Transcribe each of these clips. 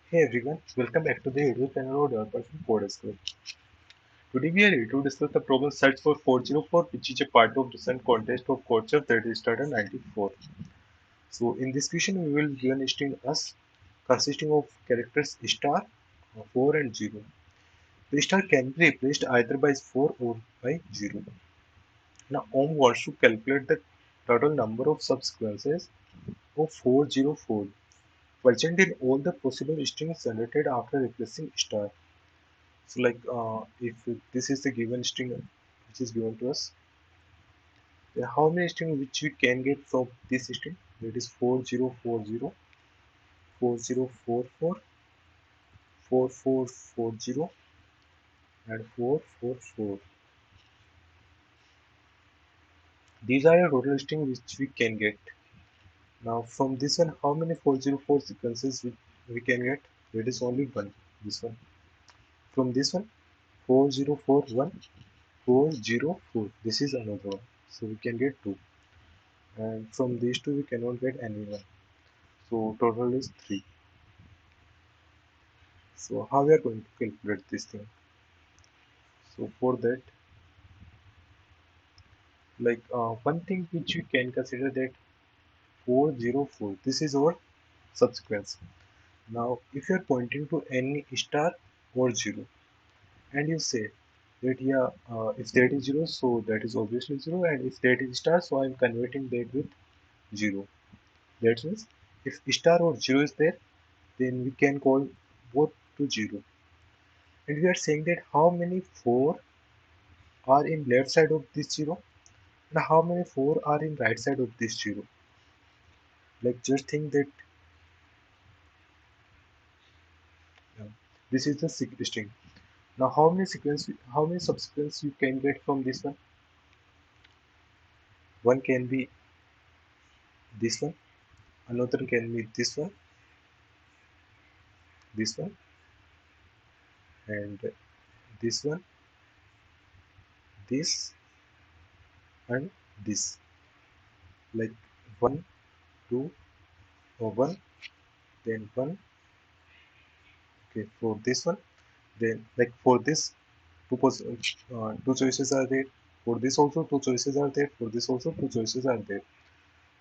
Hey everyone, welcome back to the YouTube channel of Developer Code. Today we are here to discuss the problem search for 404, which is a part of recent contest of CodeChef that is started in 94. So in this question we will given a string us consisting of characters star, 4 and 0. The star can be replaced either by 4 or by 0. Now Om wants to calculate the total number of subsequences of 404 present in all the possible strings generated after replacing star. So if this is the given string which is given to us, then how many string which we can get from this string? That is 4040, 4044, 4440, and 444. These are the total string which we can get. Now from this one, how many 404 sequences we can get? That is only one. This one. From this one, 4041, 404. This is another one. So we can get two. And from these two we cannot get anyone. So total is 3. So how we are going to calculate this thing? So for that, one thing which we can consider that 404, this is our subsequence. Now if you are pointing to any star or 0 and you say that if that is 0, so that is obviously 0, and if that is star, so I am converting that with 0. That means if star or 0 is there, then we can call both to 0. And we are saying that how many 4 are in left side of this 0 and how many 4 are in right side of this 0. Like just think that uh, this is the string. Now how many subsequence you can get from this one? One can be this one, another can be this one, and this one, this, and this. Like one, two, or one, then one. Okay, for this one, then like for this, two choices are there. For this also two choices are there. For this also two choices are there.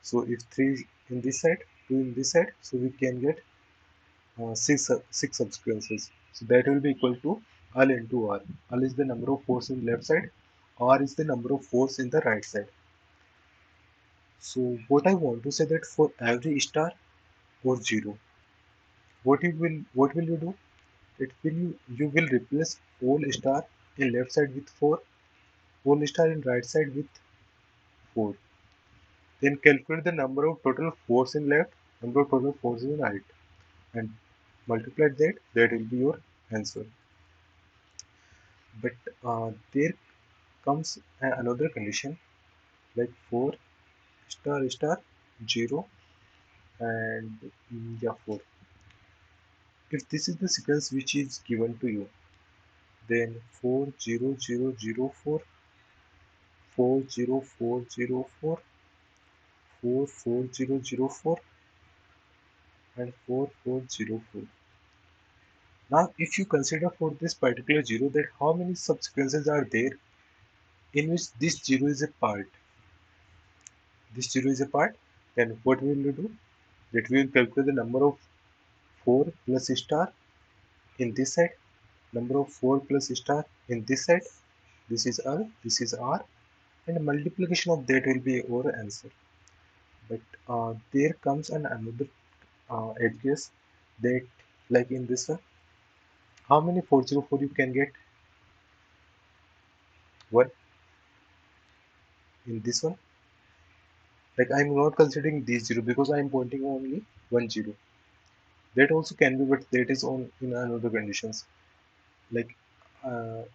So if 3 in this side, 2 in this side, so we can get six subsequences. So that will be equal to L into R. L is the number of force in left side. R is the number of force in the right side. So what I want to say that for every star or 0, what will you do? You will replace all star in left side with 4, all star in right side with 4. Then calculate the number of total force in left, number of total force in right, and multiply that. That will be your answer. But there comes another condition like 4 star star 0 and yeah 4. If this is the sequence which is given to you, then 40004, 40404, 44004, and 4404. Now if you consider for this particular 0 that how many subsequences are there in which this 0 is a part, then what will you do? That we will calculate the number of 4 plus star in this side, number of 4 plus star in this side. This is R, this is R, and multiplication of that will be our answer. But there comes another edge case that like in this one, how many 404 you can get? One in this one. Like I'm not considering these 0 because I'm pointing only 1 0. That also can be, but that is on in another conditions. Like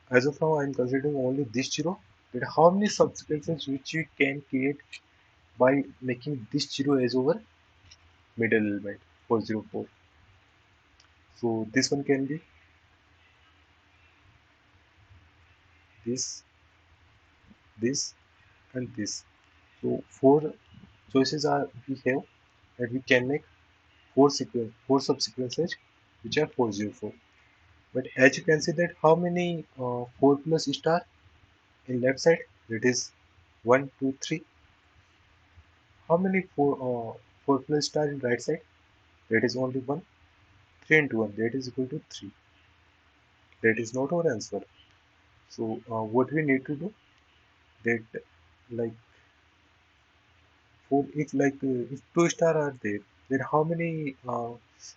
as of now I'm considering only this 0. But how many subsequences which you can create by making this 0 as our middle element 404? So this one can be this, this, and this. So four choices are we have, and we can make four subsequences which are 404. But as you can see that how many 4 plus star in left side, that is 1, 2, 3. How many 4 plus star in right side, that is only 1. 3 into 1, that is equal to 3. That is not our answer. So what we need to do, that like for if if 2 star are there, then how many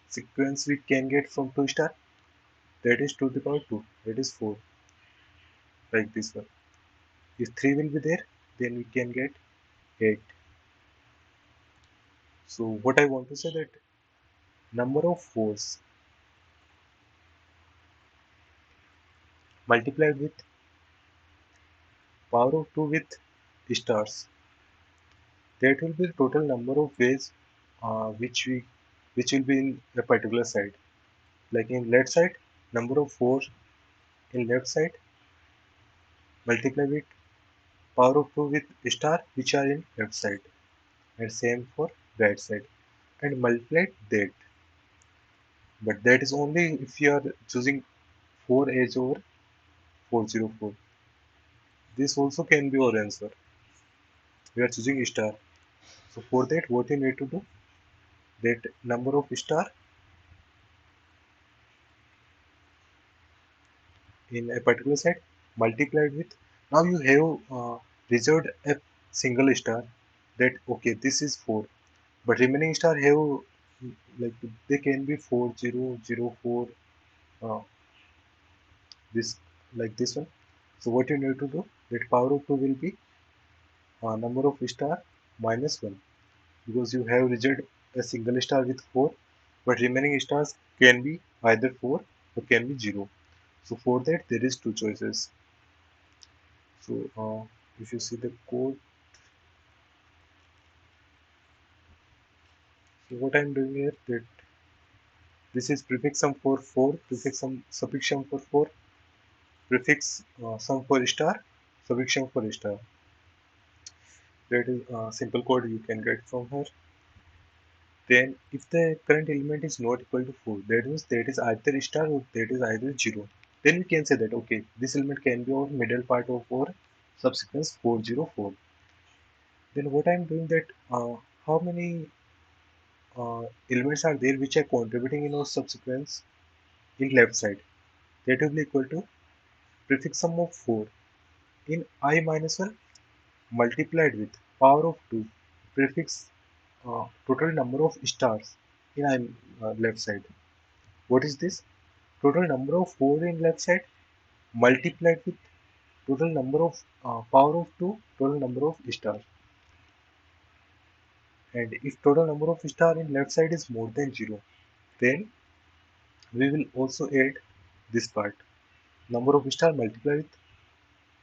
sequence we can get from 2 star? That is to the power 2. That is 4, like this one. If 3 will be there, then we can get 8. So what I want to say that number of 4s multiplied with power of 2 with stars, that will be the total number of ways which will be in a particular side. Like in left side, number of 4 in left side multiply with power of 2 with star which are in left side, and same for right side, and multiply that. But that is only if you are choosing 4 as over 404. This also can be our answer. We are choosing star. So for that, what you need to do, that number of star in a particular set multiplied with, now you have reserved a single star, that okay this is 4, but remaining star have like they can be 4004, uh, this like this one. So what you need to do, that power of 2 will be number of star minus 1, because you have reserved a single star with 4, but remaining stars can be either 4 or can be 0. So for that there is two choices. So if you see the code, so what I'm doing here, that this is prefix sum for 4, prefix sum suffix sum for 4, prefix sum for star, suffix sum for star. That is simple code you can get from here. Then if the current element is not equal to 4, that means that is either star or that is either 0. Then we can say that okay, this element can be our middle part of our subsequence 404. Then what I'm doing, that how many elements are there which are contributing in our subsequence in left side, that will be equal to prefix sum of 4 in I minus 1 multiplied with power of 2 prefix total number of stars in I left side. What is this? Total number of 4 in left side multiplied with total number of power of 2 total number of stars. And if total number of star in left side is more than 0, then we will also add this part, number of star multiplied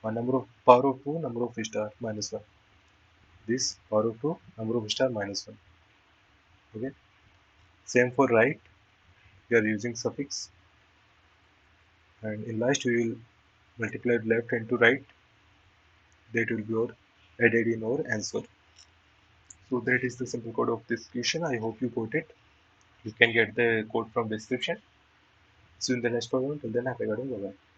with number of power of 2 number of star minus 1. This power of 2 number of star minus 1. Okay. Same for right, we are using suffix, and in last we will multiply left into right, that will be our added in our answer. So that is the simple code of this question. I hope you got it. You can get the code from description. See you in the next program. Till then, have a good one. Bye bye.